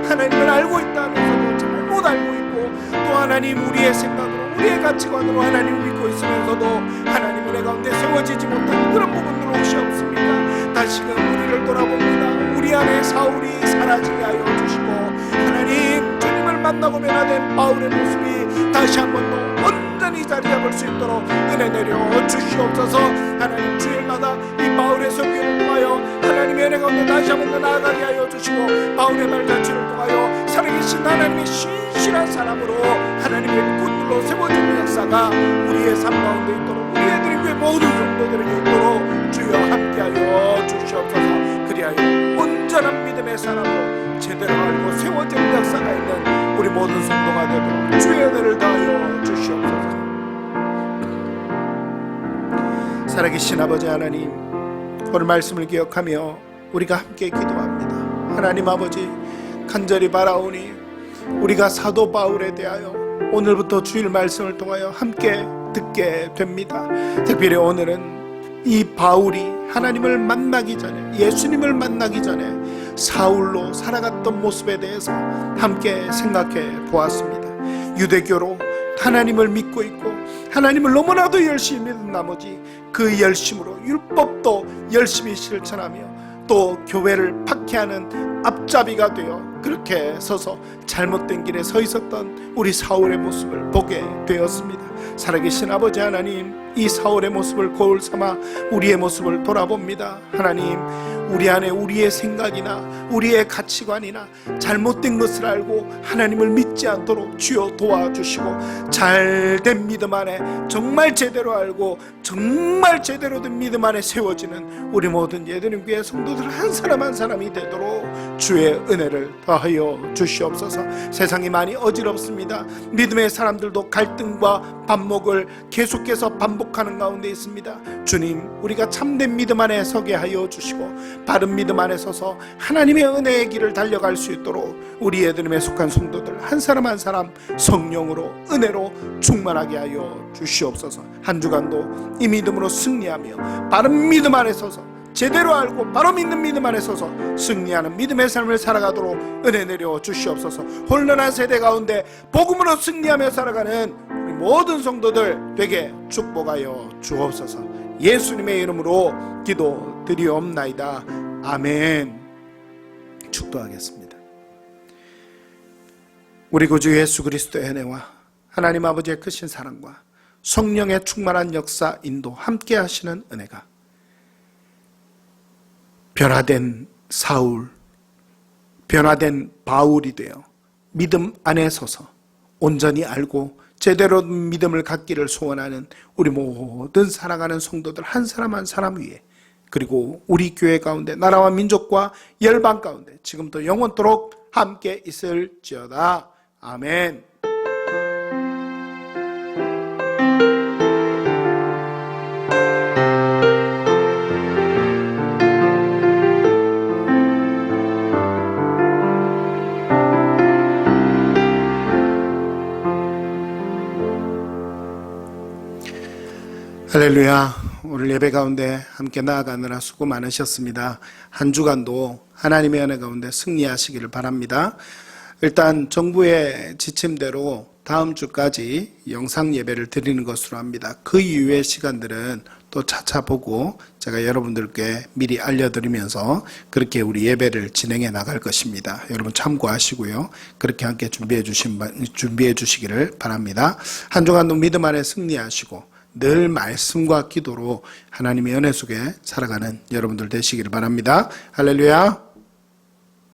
하나님을 알고 있다면서도 잘못 알고 있고, 또 하나님, 우리의 생각으로 우리의 가치관으로 하나님을 믿고 있으면서도 하나님 은혜 가운데 세워지지 못하는 그런 부분들 혹시 없습니까? 다시금 우리를 돌아봅니다. 우리 안에 사울이 사라지게 하여 주시고 하나님, 주님을 만나고 변화된 바울의 모습이 다시 한 번 더 온전히 자리 잡을 수 있도록 은혜 내려 주시옵소서. 하나님, 주일마다 이 바울의 설교를 통하여 하나님의 은혜 가운데 다시 한 번 더 나아가게 하여 주시고, 바울의 말자취를 통하여 살아계신 하나님의 신실한 사람으로 하나님의 군들로 세워지는 역사가 우리의 삶 가운데 있도록, 우리 애들이 그 모든 성도들에게 있도록 주여 함께하여 주시옵소서. 그리하여 온전한 믿음의 사람으로 제대로 알고 세워지는 역사가 있는 우리 모든 성도가 되도록 주의 은혜를 다하여 주시옵소서. 살아계신 아버지 하나님, 오늘 말씀을 기억하며 우리가 함께 기도합니다. 하나님 아버지, 간절히 바라오니 우리가 사도 바울에 대하여 오늘부터 주일 말씀을 통하여 함께 듣게 됩니다. 특별히 오늘은 이 바울이 하나님을 만나기 전에, 예수님을 만나기 전에 사울로 살아갔던 모습에 대해서 함께 생각해 보았습니다. 유대교로 하나님을 믿고 있고 하나님을 너무나도 열심히 믿은 나머지 그 열심으로 율법도 열심히 실천하며 또 교회를 박해하는 앞잡이가 되어 그렇게 서서 잘못된 길에 서 있었던 우리 사울의 모습을 보게 되었습니다. 살아계신 아버지 하나님, 이 사울의 모습을 거울 삼아 우리의 모습을 돌아봅니다. 하나님, 우리 안에 우리의 생각이나 우리의 가치관이나 잘못된 것을 알고 하나님을 믿지 않도록 주여 도와주시고, 잘된 믿음 안에 정말 제대로 알고 정말 제대로 된 믿음 안에 세워지는 우리 모든 예드림 교회 성도들 한 사람 한 사람이 되도록 주의 은혜를 더하여 주시옵소서. 세상이 많이 어지럽습니다. 믿음의 사람들도 갈등과 반목을 계속해서 반복하는 가운데 있습니다. 주님, 우리가 참된 믿음 안에 서게 하여 주시고 바른 믿음 안에 서서 하나님의 은혜의 길을 달려갈 수 있도록 우리 예드림에 속한 성도들 한 사람 한 사람 성령으로 은혜로 충만하게 하여 주시옵소서. 한 주간도 이 믿음으로 승리하며 바른 믿음 안에 서서 제대로 알고 바로 믿는 믿음 안에 서서 승리하는 믿음의 삶을 살아가도록 은혜 내려 주시옵소서. 혼란한 세대 가운데 복음으로 승리하며 살아가는 우리 모든 성도들 되게 축복하여 주옵소서. 예수님의 이름으로 기도드리옵나이다. 아멘. 축도하겠습니다. 우리 구주 예수 그리스도의 은혜와 하나님 아버지의 크신 사랑과 성령의 충만한 역사 인도 함께 하시는 은혜가 변화된 사울, 변화된 바울이 되어 믿음 안에 서서 온전히 알고 제대로 믿음을 갖기를 소원하는 우리 모든 살아가는 성도들 한 사람 한 사람 위에, 그리고 우리 교회 가운데 나라와 민족과 열방 가운데 지금부터 영원토록 함께 있을지어다. 아멘. 할렐루야. 오늘 예배 가운데 함께 나아가느라 수고 많으셨습니다. 한 주간도 하나님의 은혜 가운데 승리하시기를 바랍니다. 일단 정부의 지침대로 다음 주까지 영상 예배를 드리는 것으로 합니다. 그 이후의 시간들은 또 차차 보고 제가 여러분들께 미리 알려드리면서 그렇게 우리 예배를 진행해 나갈 것입니다. 여러분 참고하시고요. 그렇게 함께 준비해 주시기를 바랍니다. 한 주간도 믿음 안에 승리하시고 늘 말씀과 기도로 하나님의 은혜 속에 살아가는 여러분들 되시기를 바랍니다. 할렐루야.